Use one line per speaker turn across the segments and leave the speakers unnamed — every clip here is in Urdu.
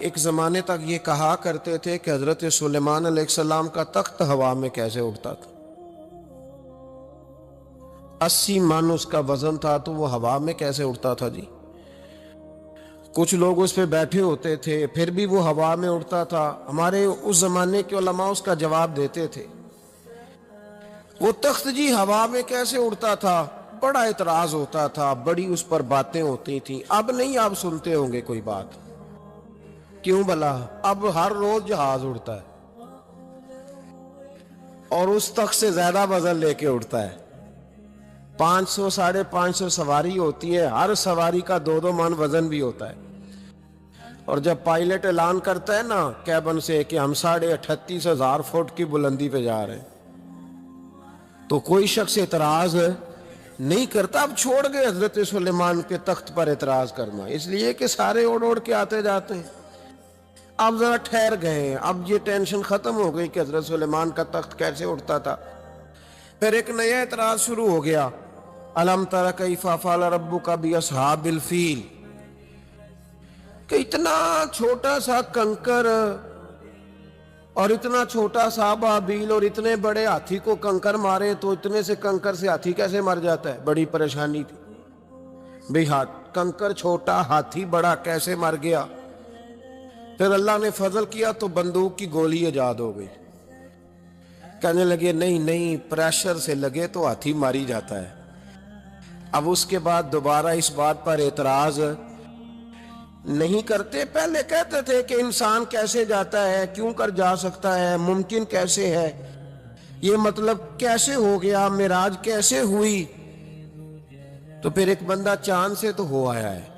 ایک زمانے تک یہ کہا کرتے تھے کہ حضرت سلیمان علیہ السلام کا تخت ہوا میں کیسے اڑتا تھا۔ 80 من اس کا وزن تھا تو وہ ہوا میں کیسے اڑتا تھا جی؟ کچھ لوگ اس پہ بیٹھے ہوتے تھے پھر بھی وہ ہوا میں اڑتا تھا۔ ہمارے اس زمانے کے علماء اس کا جواب دیتے تھے وہ تخت جی ہوا میں کیسے اڑتا تھا، بڑا اعتراض ہوتا تھا، بڑی اس پر باتیں ہوتی تھیں۔ اب نہیں آپ سنتے ہوں گے کوئی بات، کیوں بھلا؟ اب ہر روز جہاز اڑتا ہے اور اس تخت سے زیادہ وزن لے کے اڑتا ہے۔ 500 550 سواری ہوتی ہے، ہر سواری کا 2 من وزن بھی ہوتا ہے۔ اور جب پائلٹ اعلان کرتا ہے نا کیبن سے کہ ہم 38,500 فٹ کی بلندی پہ جا رہے ہیں تو کوئی شخص اعتراض نہیں کرتا۔ اب چھوڑ گئے حضرت سلیمان کے تخت پر اعتراض کرنا، اس لیے کہ سارے اڑ اڑ کے آتے جاتے ہیں۔ اب ذرا ٹھہر گئے، اب یہ ٹینشن ختم ہو گئی کہ حضرت سلیمان کا تخت کیسے اڑتا تھا۔ پھر ایک نیا اعتراض شروع ہو گیا، الم تر کیف فعل ربک باصحاب الفیل، کہ اتنا چھوٹا سا کنکر اور اتنا چھوٹا سا بابیل اور اتنے بڑے ہاتھی کو کنکر مارے تو اتنے سے کنکر سے ہاتھی کیسے مر جاتا ہے؟ بڑی پریشانی تھی بھئی، کنکر چھوٹا ہاتھی بڑا کیسے مر گیا؟ پھر اللہ نے فضل کیا تو بندوق کی گولی ایجاد ہو گئی۔ کہنے لگے نہیں پریشر سے لگے تو ہاتھی ماری جاتا ہے۔ اب اس کے بعد دوبارہ اس بات پر اعتراض نہیں کرتے۔ پہلے کہتے تھے کہ انسان کیسے جاتا ہے، کیوں کر جا سکتا ہے، ممکن کیسے ہے، یہ مطلب کیسے ہو گیا، معراج کیسے ہوئی؟ تو پھر ایک بندہ چاند سے تو ہو آیا ہے،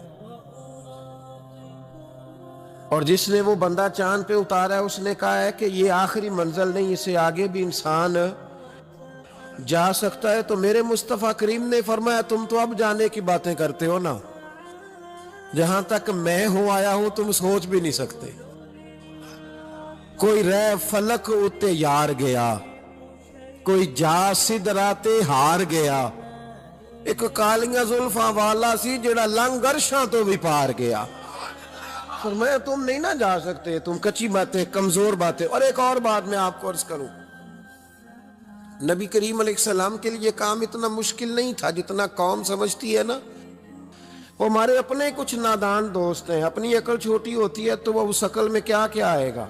اور جس نے وہ بندہ چاند پہ اتارا ہے اس نے کہا ہے کہ یہ آخری منزل نہیں، اس سے آگے بھی انسان جا سکتا ہے۔ تو میرے مصطفیٰ کریم نے فرمایا تم تو اب جانے کی باتیں کرتے ہو نا، جہاں تک میں ہوں آیا ہوں تم سوچ بھی نہیں سکتے۔ کوئی رہ فلک اتے یار گیا، کوئی جا سدراتے ہار گیا، ایک کالیاں زلفاں والا سی جڑا لنگ عرشاں تو بھی پار گیا۔ فرمایا تم نہیں نہ جا سکتے، تم کچی باتیں، کمزور باتیں۔ اور ایک اور بات میں آپ کو عرض کروں، نبی کریم علیہ السلام کے لیے کام اتنا مشکل نہیں تھا جتنا قوم سمجھتی ہے نا۔ وہ ہمارے اپنے کچھ نادان دوست ہیں، اپنی عقل چھوٹی ہوتی ہے تو وہ اس عقل میں کیا آئے گا،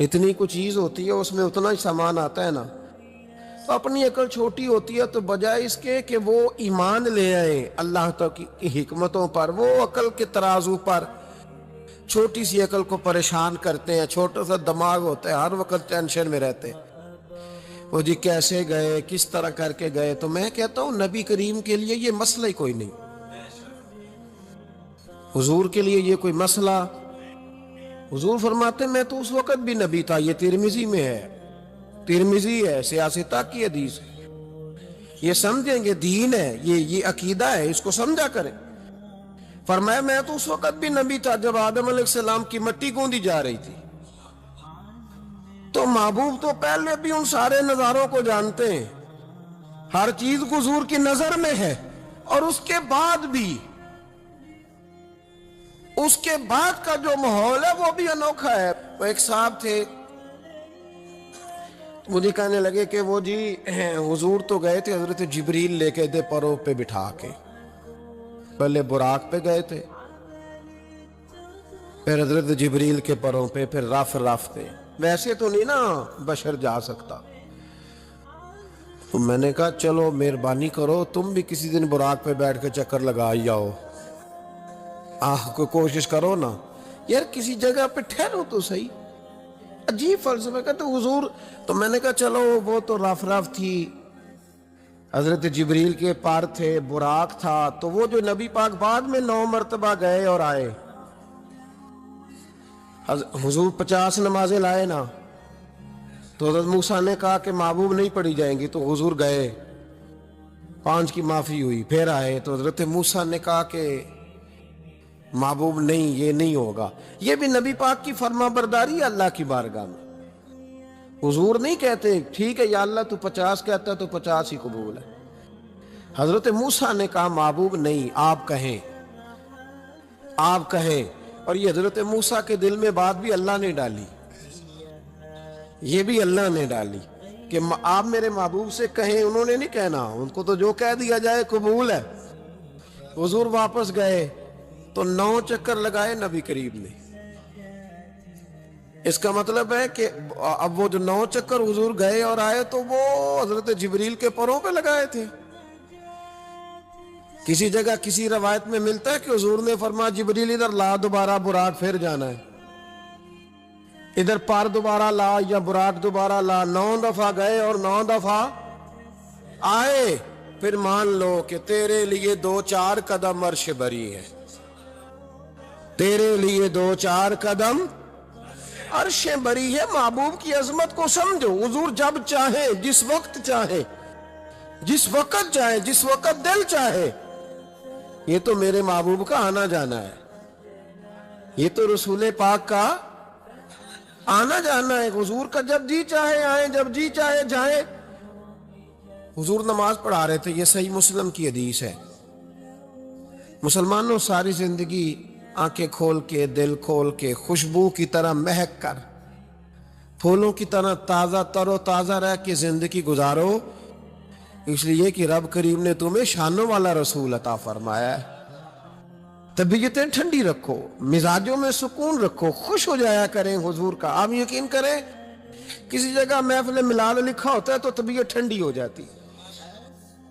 اتنی کچھ چیز ہوتی ہے اس میں اتنا ہی سامان آتا ہے نا۔ تو اپنی عقل چھوٹی ہوتی ہے تو بجائے اس کے کہ وہ ایمان لے آئے اللہ تعالی کی حکمتوں پر، وہ عقل کے ترازو پر چھوٹی سی عقل کو پریشان کرتے ہیں۔ چھوٹا سا دماغ ہوتا ہے، ہر وقت ٹینشن میں رہتے ہیں، وہ جی کیسے گئے، کس طرح کر کے گئے۔ تو میں کہتا ہوں نبی کریم کے لیے یہ مسئلہ ہی کوئی نہیں، حضور کے لیے یہ کوئی مسئلہ۔ حضور فرماتے میں تو اس وقت بھی نبی تھا، یہ ترمذی میں ہے، ترمذی ہے، سیاستہ کی حدیث ہے، یہ سمجھیں گے دین ہے، یہ عقیدہ ہے، اس کو سمجھا کریں۔ فرمایا میں تو اس وقت بھی نبی تھا جب آدم علیہ السلام کی مٹی گوندی جا رہی تھی۔ تو محبوب تو پہلے بھی ان سارے نظاروں کو جانتے ہیں، ہر چیز حضور کی نظر میں ہے، اور اس کے بعد بھی اس کے بعد کا جو ماحول ہے وہ بھی انوکھا ہے۔ وہ ایک صاحب تھے، مجھے کہنے لگے کہ وہ جی حضور تو گئے تھے حضرت جبریل لے کے دے پروں پہ بٹھا کے، پہلے براق پہ گئے تھے، پھر حضرت جبریل کے پروں پہ، پھر رف پہ۔ ویسے تو نہیں نا بشر جا سکتا۔ تو میں نے کہا چلو مہربانی کرو تم بھی کسی دن براق پہ بیٹھ کے چکر لگا ہی آؤ، کوئی کوشش کرو نا یار، کسی جگہ پہ ٹھہرو تو صحیح۔ عجیب فلسفہ کا تو حضور، تو میں نے کہا چلو وہ تو رف تھی، حضرت جبریل کے پر تھے، براق تھا، تو وہ جو نبی پاک بعد میں 9 مرتبہ گئے اور آئے، حضور 50 نمازیں لائے نا، تو حضرت موسیٰ نے کہا کہ محبوب نہیں پڑھی جائیں گی، تو حضور گئے، 5 کی معافی ہوئی، پھر آئے تو حضرت موسیٰ نے کہا کہ محبوب نہیں، یہ نہیں ہوگا۔ یہ بھی نبی پاک کی فرما برداری ہے اللہ کی بارگاہ میں۔ حضور نہیں کہتے ٹھیک ہے یا اللہ تو 50 کہتا ہے تو 50 ہی قبول ہے۔ حضرت موسیٰ نے کہا محبوب نہیں، آپ کہیں، اور یہ حضرت موسیٰ کے دل میں بات بھی اللہ نے ڈالی، یہ بھی اللہ نے ڈالی کہ آپ میرے محبوب سے کہیں، انہوں نے نہیں کہنا، ان کو تو جو کہہ دیا جائے قبول ہے۔ حضور واپس گئے تو 9 چکر لگائے نبی کریم نے۔ اس کا مطلب ہے کہ اب وہ جو 9 چکر حضور گئے اور آئے تو وہ حضرت جبریل کے پروں پہ لگائے تھے۔ کسی جگہ کسی روایت میں ملتا ہے کہ حضور نے فرمایا جبریل ادھر لا دوبارہ براق پھر جانا ہے، ادھر پر دوبارہ لا یا براق دوبارہ لا۔ 9 دفعہ گئے اور 9 دفعہ آئے، پھر مان لو کہ تیرے لیے 2-4 قدم عرش بری ہے، تیرے لیے 2-4 قدم عرش بری ہے۔ محبوب کی عظمت کو سمجھو، حضور جب چاہے، جس وقت چاہے، جس وقت چاہے، جس وقت دل چاہے۔ یہ تو میرے محبوب کا آنا جانا ہے، یہ تو رسول پاک کا آنا جانا ہے۔ حضور کا جب جی چاہے آئیں، جب جی چاہے جائیں۔ حضور نماز پڑھا رہے تھے، یہ صحیح مسلم کی حدیث ہے۔ مسلمانوں ساری زندگی آنکھیں کھول کے، دل کھول کے، خوشبو کی طرح مہک کر، پھولوں کی طرح تازہ تر و تازہ رہ کے زندگی گزارو، اس لیے کہ رب کریم نے تمہیں شانوں والا رسول عطا فرمایا ہے۔ طبیعتیں ٹھنڈی رکھو، مزاجوں میں سکون رکھو، خوش ہو جایا کریں حضور کا۔ آپ یقین کریں کسی جگہ محفل ملال لکھا ہوتا ہے تو طبیعت ٹھنڈی ہو جاتی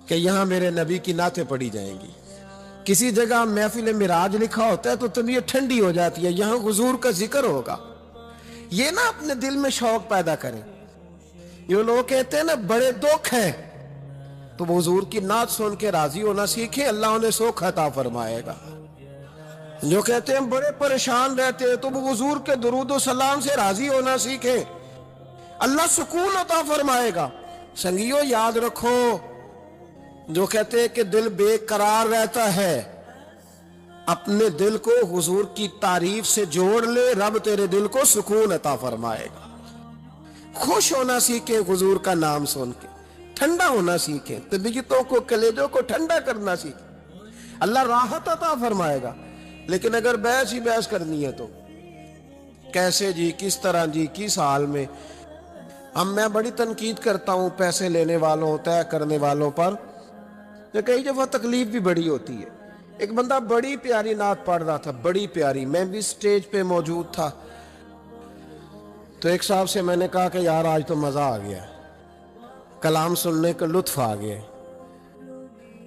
کہ یہاں میرے نبی کی نعتیں پڑھی جائیں گی۔ کسی جگہ محفل معراج لکھا ہوتا ہے تو طبیعت ٹھنڈی ہو جاتی ہے، یہاں حضور کا ذکر ہوگا۔ یہ نہ اپنے دل میں شوق پیدا کریں۔ یہ لوگ کہتے ہیں نا بڑے دکھ ہیں، تو وہ حضور کی نعت سن کے راضی ہونا سیکھیں، اللہ انہیں سکھ عطا فرمائے گا۔ جو کہتے ہیں بڑے پریشان رہتے ہیں تو وہ حضور کے درود و سلام سے راضی ہونا سیکھیں، اللہ سکون عطا فرمائے گا۔ سنگیو یاد رکھو، جو کہتے ہیں کہ دل بے قرار رہتا ہے، اپنے دل کو حضور کی تعریف سے جوڑ لے، رب تیرے دل کو سکون عطا فرمائے گا۔ خوش ہونا سیکھیں حضور کا نام سن کے، ٹھنڈا ہونا سیکھیں، طبیعتوں کو، کلیجوں کو ٹھنڈا کرنا سیکھیں، اللہ راحت عطا فرمائے گا۔ لیکن اگر بحث ہی بحث کرنی ہے تو کیسے جی، کس طرح جی، کس حال میں۔ میں بڑی تنقید کرتا ہوں پیسے لینے والوں، طے کرنے والوں پر، جو کئی دفعہ تکلیف بھی بڑی ہوتی ہے۔ ایک بندہ بڑی پیاری نعت پڑھ رہا تھا، بڑی پیاری، میں بھی سٹیج پہ موجود تھا، تو ایک صاحب سے میں نے کہا کہ یار آج تو مزہ آ گیا، کلام سننے کا لطف آ گیا۔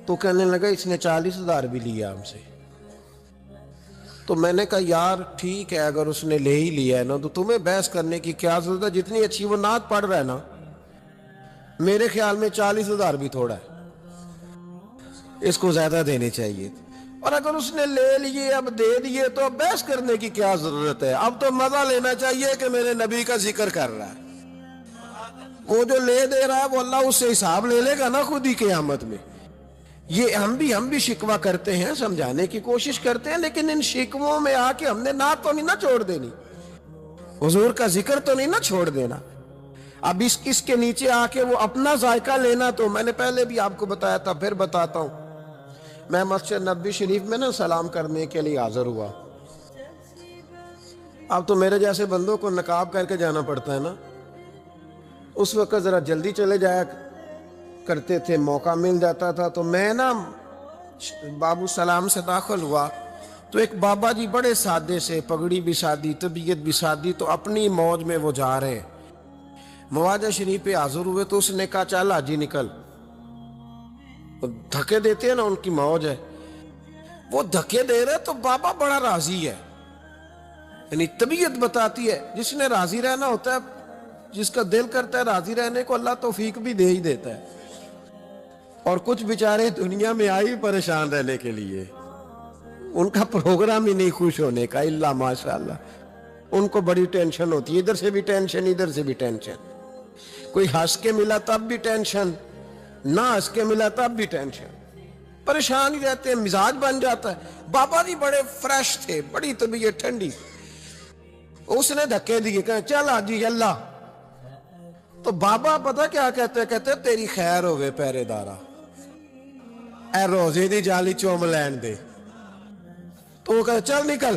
تو کہنے لگا اس نے 40,000 بھی لیا ہم سے۔ تو میں نے کہا یار ٹھیک ہے، اگر اس نے لے ہی لیا ہے نا تو تمہیں بحث کرنے کی کیا ضرورت ہے؟ جتنی اچھی وہ نعت پڑھ رہا ہے نا، میرے خیال میں 40,000 بھی تھوڑا ہے، اس کو زیادہ دینے چاہیے۔ اور اگر اس نے لے لیے، اب دے دیے، تو اب بحث کرنے کی کیا ضرورت ہے؟ اب تو مزہ لینا چاہیے کہ میرے نبی کا ذکر کر رہا ہے۔ وہ جو لے دے رہا ہے وہ اللہ اس سے حساب لے لے گا نا خود ہی قیامت میں۔ یہ ہم بھی شکوہ کرتے ہیں، سمجھانے کی کوشش کرتے ہیں، لیکن ان شکووں میں آ کے ہم نے نعت تو نہیں نہ چھوڑ دینی، حضور کا ذکر تو نہیں نہ چھوڑ دینا۔ اب اس کے نیچے آ کے وہ اپنا ذائقہ لینا، تو میں نے پہلے بھی آپ کو بتایا تھا، پھر بتاتا ہوں۔ میں مسجد نبوی شریف میں نا سلام کرنے کے لیے حاضر ہوا۔ اب تو میرے جیسے بندوں کو نقاب کر کے جانا پڑتا ہے نا، اس وقت ذرا جلدی چلے جایا کرتے تھے، موقع مل جاتا تھا۔ تو میں نا بابو سلام سے داخل ہوا تو ایک بابا جی بڑے سادے سے، پگڑی بھی سادی، طبیعت بھی سادی، تو اپنی موج میں وہ جا رہے ہیں۔ مواجہ شریف پہ حاضر ہوئے تو اس نے کہا چل حاجی نکل۔ دھکے دیتے ہیں نا، ان کی موج ہے، وہ دھکے دے رہے تو بابا بڑا راضی ہے، یعنی طبیعت بتاتی ہے جس نے راضی رہنا ہوتا ہے، جس کا دل کرتا ہے راضی رہنے کو، اللہ توفیق بھی دے ہی دیتا ہے۔ اور کچھ بیچارے دنیا میں آئی پریشان رہنے کے لیے، ان کا پروگرام ہی نہیں خوش ہونے کا، اللہ ماشاءاللہ، ان کو بڑی ٹینشن ہوتی ہے، ادھر سے بھی ٹینشن، ادھر سے بھی ٹینشن، کوئی ہنس کے ملا تب بھی ٹینشن، نہ ہنس کے ملا تب بھی ٹینشن، پریشان ہی رہتے ہیں، مزاج بن جاتا ہے۔ بابا جی بڑے فریش تھے، بڑی طبیعت ٹھنڈی، اس نے دھکے دیے، کہا چل حاجی اللہ۔ تو بابا پتہ کیا کہتے تیری خیر ہوئے پہرے دارا، اے روزے دی جالی چوم لین دے۔ تو وہ کہتے چل نکل،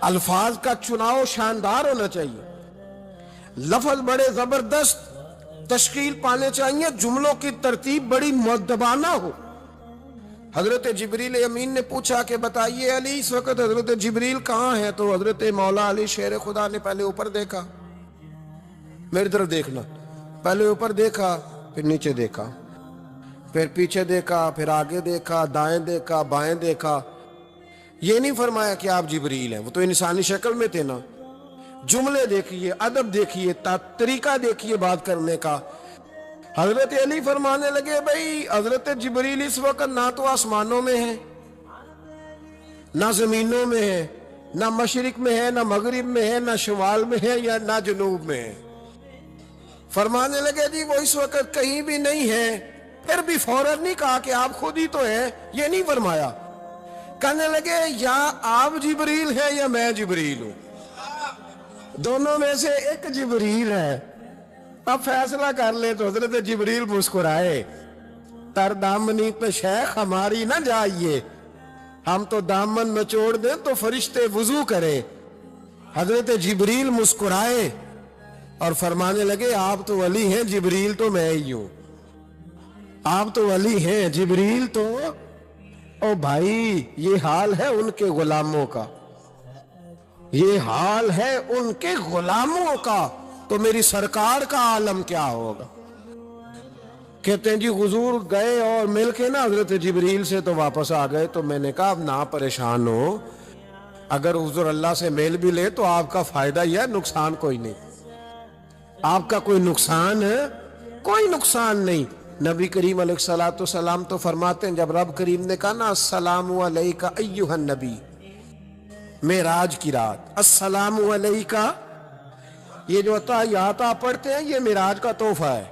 الفاظ کا چناؤ شاندار ہونا چاہیے، لفظ بڑے زبردست تشکیل پانے چاہیے، جملوں کی ترتیب بڑی مؤدبانہ ہو۔ حضرت جبریل امین نے پوچھا کہ بتائیے علی اس وقت حضرت جبریل کہاں ہے؟ تو حضرت مولا علی شیر خدا نے پہلے اوپر دیکھا، میری طرف دیکھنا، پہلے اوپر دیکھا، پھر نیچے دیکھا، پھر پیچھے دیکھا، پھر آگے دیکھا، دائیں دیکھا، بائیں دیکھا۔ یہ نہیں فرمایا کہ آپ جبریل ہیں، وہ تو انسانی شکل میں تھے نا۔ جملے دیکھیے، ادب دیکھیے، طریقہ دیکھیے بات کرنے کا۔ حضرت علی فرمانے لگے بھئی حضرت جبریل اس وقت نہ تو آسمانوں میں ہے، نہ زمینوں میں ہے، نہ مشرق میں ہے، نہ مغرب میں ہے، نہ شمال میں ہے، یا نہ جنوب میں ہے۔ فرمانے لگے جی وہ اس وقت کہیں بھی نہیں ہے۔ پھر بھی فوراً نہیں کہا کہ آپ خود ہی تو ہیں، یہ نہیں فرمایا۔ کہنے لگے یا آپ جبریل ہیں یا میں جبریل ہوں، دونوں میں سے ایک جبریل ہے، اب فیصلہ کر لے۔ تو حضرت جبریل مسکرائے، تر دامنی پہ شیخ ہماری نہ جائیے، ہم تو دامن نچوڑ دیں تو فرشتے وضو کرے۔ حضرت جبریل مسکرائے اور فرمانے لگے آپ تو ولی ہیں، جبریل تو میں ہی ہوں۔ آپ تو ولی ہیں، جبریل تو… او بھائی یہ حال ہے ان کے غلاموں کا، یہ حال ہے ان کے غلاموں کا، تو میری سرکار کا عالم کیا ہوگا؟ کہتے ہیں جی حضور گئے اور مل کے نا حضرت جبریل سے تو واپس آ گئے۔ تو میں نے کہا اب نہ پریشان ہو، اگر حضور اللہ سے میل بھی لے تو آپ کا فائدہ ہی ہے، نقصان کوئی نہیں، آپ کا کوئی نقصان ہے؟ کوئی نقصان نہیں۔ نبی کریم علیہ الصلوۃ والسلام تو فرماتے ہیں جب رب کریم نے کہا نا السلام علیک ایھا النبی، معراج کی رات السلام علیکہ، یہ جو تحیات آپ پڑھتے ہیں یہ معراج کا تحفہ ہے۔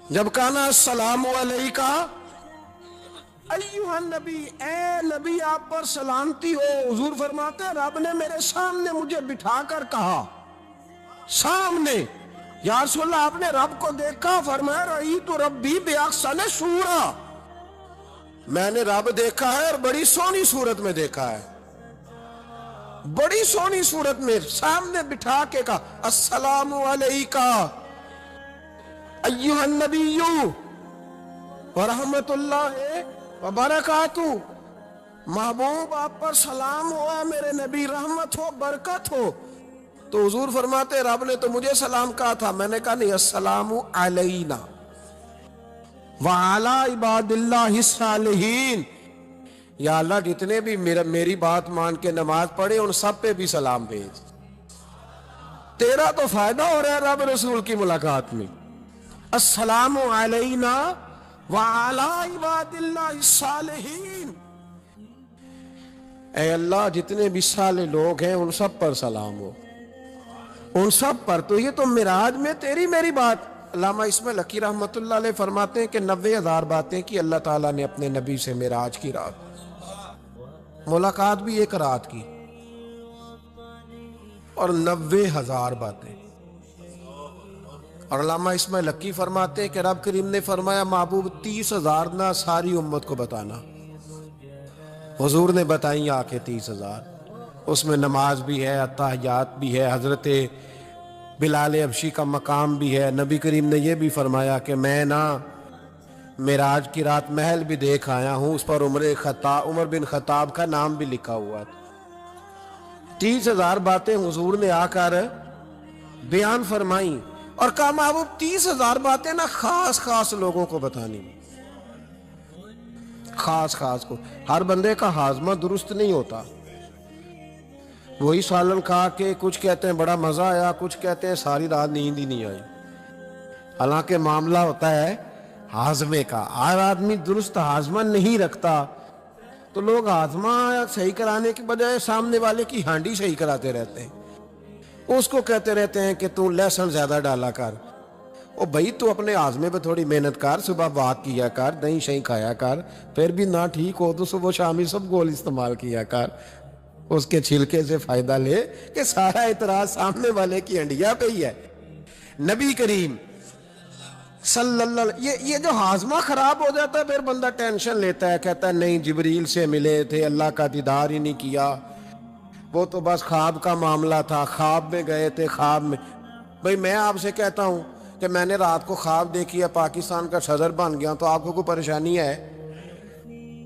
جب کہا نا السلام علیکہ ایھا النبی، اے نبی آپ پر سلامتی ہو، حضور فرماتے ہیں رب نے میرے سامنے مجھے بٹھا کر کہا، سامنے، یا رسول اللہ آپ نے رب کو دیکھا؟ فرمایا رأیت ربی بأحسن صورۃ، میں نے رب دیکھا ہے اور بڑی سونی صورت میں دیکھا ہے، بڑی سونی صورت میں سامنے بٹھا کے کہا السلام علیکہ ایھا النبی ورحمۃ اللہ وبرکاتہ، محبوب آپ پر سلام ہوا، میرے نبی رحمت ہو، برکت ہو۔ تو حضور فرماتے رب نے تو مجھے سلام کہا تھا، میں نے کہا نہیں السلام علینا وعلی عباد اللہ الصالحین، یا اللہ جتنے بھی میری بات مان کے نماز پڑھے ان سب پہ بھی سلام بھیج، تیرا تو فائدہ ہو رہا ہے رب رسول کی ملاقات میں۔ السلام علینا وعلی عباد اللہ الصالحین، اے اللہ جتنے بھی صالح لوگ ہیں ان سب پر سلام ہو، ان سب پر۔ تو یہ تو معراج میں تیری میری بات۔ علامہ اسماعیل حقی رحمۃ اللہ علیہ فرماتے ہیں کہ 90,000 باتیں کی اللہ تعالیٰ نے اپنے نبی سے معراج کی رات، ملاقات بھی ایک رات کی، اور 90,000 باتیں۔ اور علامہ اسماعیل حقی فرماتے ہیں کہ رب کریم نے فرمایا محبوب 30,000 نہ ساری امت کو بتانا، حضور نے بتائیں آ کے 30,000، اس میں نماز بھی ہے، تحیات بھی ہے، حضرت بلال حبشی کا مقام بھی ہے۔ نبی کریم نے یہ بھی فرمایا کہ میں نا معراج کی رات محل بھی دیکھ آیا ہوں، اس پر عمر بن خطاب کا نام بھی لکھا ہوا تھا۔ 30,000 باتیں حضور نے آ کر بیان فرمائیں اور کہا محبوب 30,000 باتیں نا خاص خاص لوگوں کو بتانی، خاص خاص کو۔ ہر بندے کا ہاضمہ درست نہیں ہوتا، وہی سالن کھا کے کچھ کہتے ہیں بڑا مزہ آیا، کچھ کہتے ہیں ساری رات نیند ہی نہیں آئی، حالانکہ معاملہ ہوتا ہے ہاضمے کا۔ ہر آدمی درست ہاضمہ نہیں رکھتا، تو لوگ ہاضمہ صحیح کرانے کی بجائے سامنے والے کی ہانڈی صحیح کراتے رہتے ہیں، اس کو کہتے رہتے ہیں کہ تو لہسن زیادہ ڈالا کر۔ او بھائی تو اپنے ہاضمے پہ تھوڑی محنت کر، صبح واک کیا کر، دہی شہی کھایا کر، پھر بھی نہ ٹھیک ہو تو صبح شامی سب گول استعمال کیا کر، اس کے چھلکے سے فائدہ لے، کہ سارا اعتراض سامنے والے کی ہنڈیا پہ ہی ہے۔ نبی کریم صلی اللہ علیہ، یہ جو ہاضمہ خراب ہو جاتا ہے پھر بندہ ٹینشن لیتا ہے، کہتا ہے نہیں جبریل سے ملے تھے، اللہ کا دیدار ہی نہیں کیا، وہ تو بس خواب کا معاملہ تھا، خواب میں گئے تھے، خواب میں. بھئی میں آپ سے کہتا ہوں کہ میں نے رات کو خواب دیکھی ہے پاکستان کا صدر بن گیا، تو آپ کو کوئی پریشانی ہے؟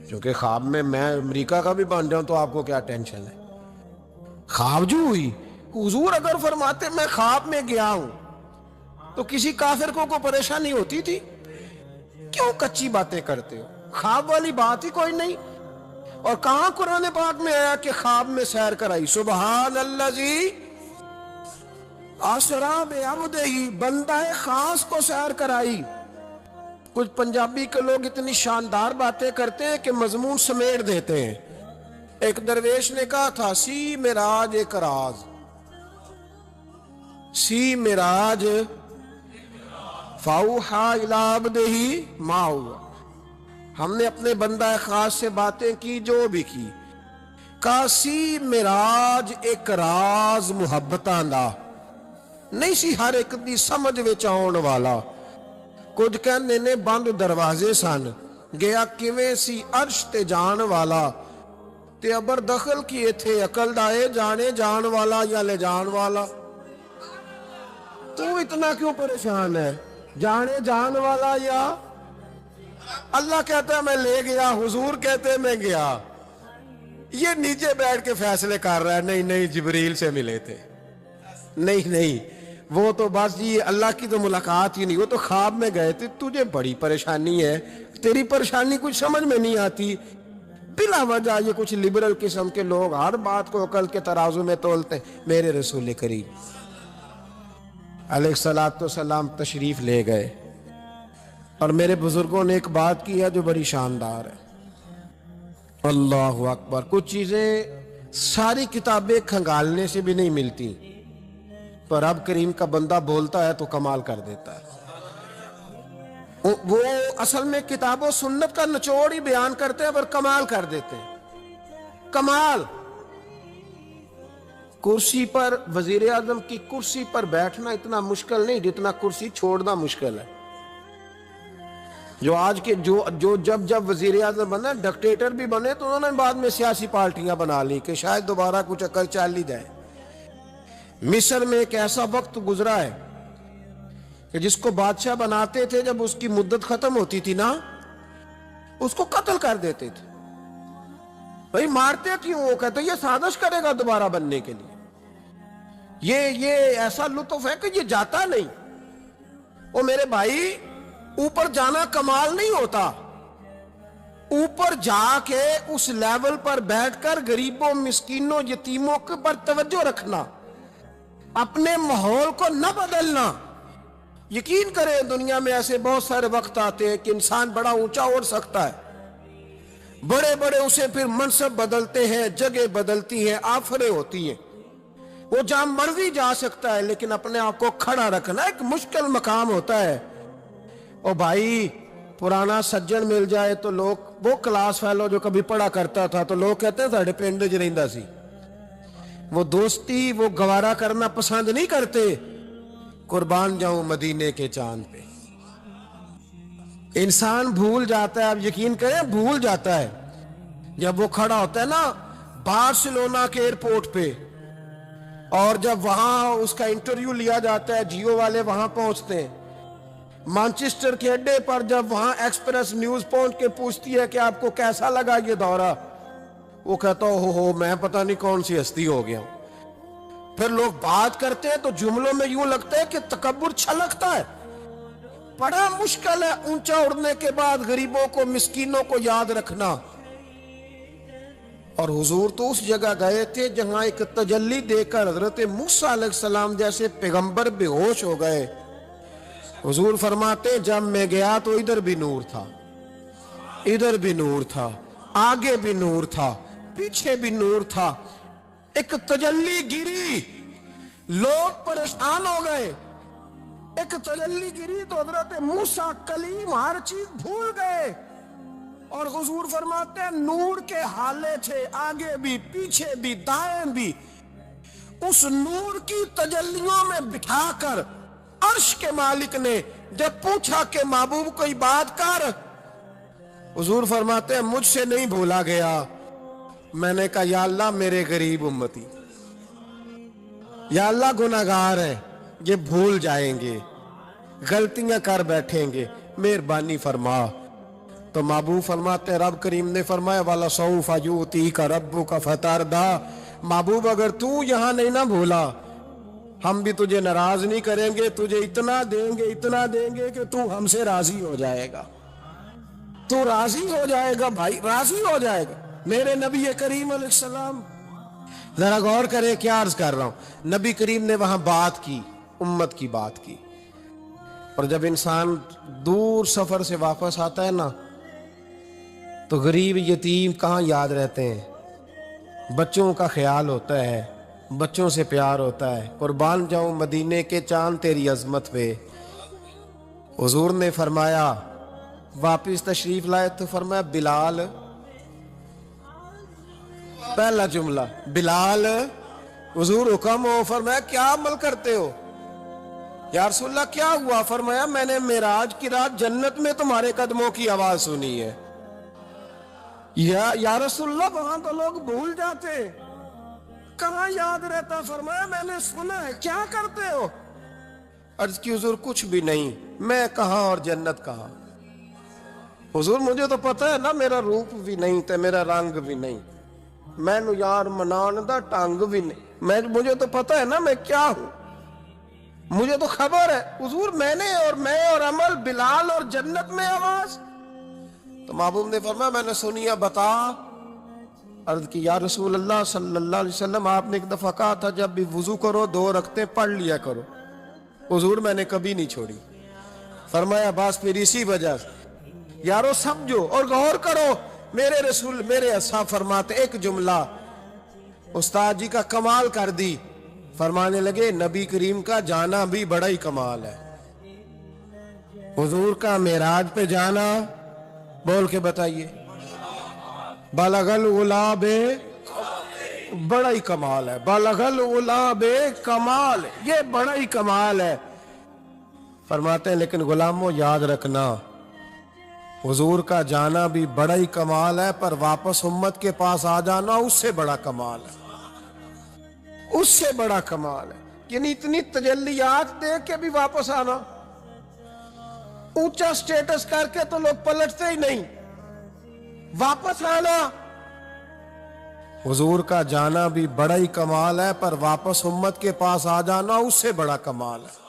کیونکہ خواب میں امریکہ کا بھی بن جاؤں تو آپ کو کیا ٹینشن ہے؟ خواب جو ہوئی. حضور اگر فرماتے میں خواب میں گیا ہوں تو کسی کافر کو کوئی پریشانی ہوتی تھی؟ کیوں کچی باتیں کرتے ہو؟ خواب والی بات ہی کوئی نہیں. اور کہاں قرآن پاک میں آیا کہ خواب میں سیر کرائی؟ سبحان الذی اسریٰ بعبدہ، بندہ خاص کو سیر کرائی. کچھ پنجابی کے لوگ اتنی شاندار باتیں کرتے ہیں کہ مضمون سمیٹ دیتے ہیں. ایک درویش نے کہا تھا سی معراج ایک راز، سی معراج فاوحیٰ الی عبدہ ما ہوا. ہم نے اپنے بندہ خاص سے باتیں کی جو بھی کی. کہا سی معراج ایک راز محبتاں دا نہیں سی ہر ایک دی سمجھ وچ آن والا. کچھ کہنے نے بند دروازے سن، گیا کیویں سی عرش تے جان والا. تے ابر دخل کیے تھے عقل دائے جانے جان والا یا لے جان والا. تو اتنا کیوں پریشان ہے؟ جانے جان والا یا اللہ کہتا ہے میں لے گیا، حضور کہتے ہیں میں گیا. یہ نیچے بیٹھ کے فیصلے کر رہا ہے. نہیں جبریل سے ملے تھے. نہیں وہ تو بس جی اللہ کی تو ملاقات ہی نہیں، وہ تو خواب میں گئے تھے. تجھے بڑی پریشانی ہے، تیری پریشانی کچھ سمجھ میں نہیں آتی. بلا وجہ یہ کچھ لبرل قسم کے لوگ ہر بات کو عقل کے ترازو میں تولتے. میرے رسول کریم علیہ الصلوۃ والسلام تشریف لے گئے اور میرے بزرگوں نے ایک بات کی ہے جو بڑی شاندار ہے. اللہ اکبر. کچھ چیزیں ساری کتابیں کھنگالنے سے بھی نہیں ملتی، پر رب کریم کا بندہ بولتا ہے تو کمال کر دیتا ہے. وہ اصل میں کتاب و سنت کا نچوڑ ہی بیان کرتے ہیں پر کمال کر دیتے ہیں. کمال. کرسی پر وزیر اعظم کی کرسی پر بیٹھنا اتنا مشکل نہیں جتنا کرسی چھوڑنا مشکل ہے. جو آج کے جو جب وزیر اعظم بنا ڈکٹیٹر بھی بنے تو انہوں نے بعد میں سیاسی پارٹیاں بنا لی کہ شاید دوبارہ کچھ عقل چل ہی جائے. مصر میں ایک ایسا وقت گزرا ہے کہ جس کو بادشاہ بناتے تھے جب اس کی مدت ختم ہوتی تھی نا اس کو قتل کر دیتے تھے. بھئی مارتے کیوں؟ وہ کہتے یہ سازش کرے گا دوبارہ بننے کے لیے. یہ ایسا لطف ہے کہ یہ جاتا نہیں. وہ میرے بھائی اوپر جانا کمال نہیں ہوتا، اوپر جا کے اس لیول پر بیٹھ کر غریبوں مسکینوں یتیموں کے پر توجہ رکھنا، اپنے ماحول کو نہ بدلنا. یقین کریں دنیا میں ایسے بہت سارے وقت آتے ہیں کہ انسان بڑا اونچا اڑ سکتا ہے، بڑے بڑے اسے پھر منصب بدلتے ہیں، جگہ بدلتی ہیں، آفریں ہوتی ہیں، وہ جہاں مرضی جا سکتا ہے، لیکن اپنے آپ کو کھڑا رکھنا ایک مشکل مقام ہوتا ہے. او بھائی پرانا سجن مل جائے تو لوگ وہ کلاس فیلو جو کبھی پڑھا کرتا تھا تو لوگ کہتے ہیں ساڑھے پنڈ وچ رہندا سی. وہ دوستی وہ گوارا کرنا پسند نہیں کرتے. قربان جاؤں مدینے کے چاند پہ. انسان بھول جاتا ہے، اب یقین کریں بھول جاتا ہے. جب وہ کھڑا ہوتا ہے نا بارسلونا کے ایئرپورٹ پہ اور جب وہاں اس کا انٹرویو لیا جاتا ہے، جیو والے وہاں پہنچتے ہیں. مانچسٹر کے اڈے پر جب وہاں ایکسپریس نیوز پہنچ کے پوچھتی ہے کہ آپ کو کیسا لگا یہ دورہ، وہ کہتا ہو میں پتہ نہیں کون سی ہستی ہو گیا ہوں. پھر لوگ بات کرتے ہیں تو جملوں میں یوں لگتا ہے کہ تکبر چھلکتا ہے. بڑا مشکل ہے اونچا اڑنے کے بعد غریبوں کو مسکینوں کو یاد رکھنا. اور حضور تو اس جگہ گئے تھے جہاں ایک تجلی دے کر حضرت موسیٰ علیہ السلام جیسے پیغمبر بے ہوش ہو گئے. حضور فرماتے جب میں گیا تو ادھر بھی نور تھا، ادھر بھی نور تھا، آگے بھی نور تھا، پیچھے بھی نور تھا. ایک تجلی گری، لوگ پریشان ہو گئے. ایک تجلی گری تو حضرت موسیٰ کلیم ہر چیز بھول گئے. اور حضور فرماتے ہیں نور کے حالے تھے، آگے بھی پیچھے بھی دائیں بھی. اس نور کی تجلیوں میں بٹھا کر عرش کے مالک نے جب پوچھا کہ محبوب کوئی بات کر، حضور فرماتے ہیں مجھ سے نہیں بھولا گیا میں نے کہا یا اللہ میرے غریب امتی، یا اللہ گناہگار ہیں، یہ بھول جائیں گے، غلطیاں کر بیٹھیں گے، مہربانی فرما۔ تو محبوب فرماتے ہیں، رب کریم نے فرمایا وَلَسَوْفَ يُؤْتِيكَ رَبُّكَ فَتَرْضَىٰ، محبوب اگر تو یہاں نہیں نہ بھولا، ہم بھی تجھے ناراض نہیں کریں گے، تجھے اتنا دیں گے کہ تو ہم سے راضی ہو جائے گا، تو راضی ہو جائے گا بھائی، راضی ہو جائے گا۔ میرے نبی کریم علیہ السلام، ذرا غور کرے کیا عرض کر رہا ہوں، نبی کریم نے وہاں بات کی، امت کی بات کی، اور جب انسان دور سفر سے واپس آتا ہے نا تو غریب یتیم کہاں یاد رہتے ہیں، بچوں کا خیال ہوتا ہے، بچوں سے پیار ہوتا ہے۔ قربان جاؤں مدینے کے چاند تیری عظمت پہ۔ حضور نے فرمایا، واپس تشریف لائے تو فرمایا بلال، پہلا جملہ بلال، حضور حکم ہو، فرمایا کیا عمل کرتے ہو؟ یا رسول اللہ کیا ہوا؟ فرمایا میں نے معراج کی رات جنت میں تمہارے قدموں کی آواز سنی ہے۔ یا رسول اللہ وہاں تو لوگ بھول جاتے، کہاں یاد رہتا؟ فرمایا میں نے سنا ہے، کیا کرتے ہو؟ عرض کی حضور کچھ بھی نہیں، میں کہاں اور جنت کہاں؟ حضور مجھے تو پتہ ہے نا، میرا روپ بھی نہیں تے میرا رنگ بھی نہیں، میں نو یار منان دا ٹانگ بھی نہیں، مجھے تو پتہ ہے نا میں کیا ہوں، مجھے تو خبر ہے حضور، میں اور عمل، بلال اور جنت میں آواز۔ تو محبوب نے فرمایا میں نے سنیا، بتا۔ عرض کی یا رسول اللہ صلی اللہ علیہ وسلم، آپ نے ایک دفعہ کہا تھا جب بھی وضو کرو 2 رکعتیں پڑھ لیا کرو۔ حضور میں نے کبھی نہیں چھوڑی۔ فرمایا بس پھر اسی وجہ سے یارو سمجھو اور غور کرو، میرے رسول میرے اصحاب فرماتے، ایک جملہ استاد جی کا کمال کر دی، فرمانے لگے نبی کریم کا جانا بھی بڑا ہی کمال ہے، حضور کا معراج پہ جانا، بول کے بتائیے، بلغ العلا بے، بڑا ہی کمال ہے، بلغ العلا بے کمال، یہ بڑا ہی کمال ہے۔ فرماتے ہیں لیکن غلاموں یاد رکھنا، حضور کا جانا بھی بڑا ہی کمال ہے، پر واپس امت کے پاس آ جانا اس سے بڑا کمال ہے، اس سے بڑا کمال ہے۔ یعنی اتنی تجلیات دیکھ کے بھی واپس آنا، اونچا سٹیٹس کر کے تو لوگ پلٹتے ہی نہیں، واپس آنا۔ حضور کا جانا بھی بڑا ہی کمال ہے، پر واپس امت کے پاس آ جانا اس سے بڑا کمال ہے۔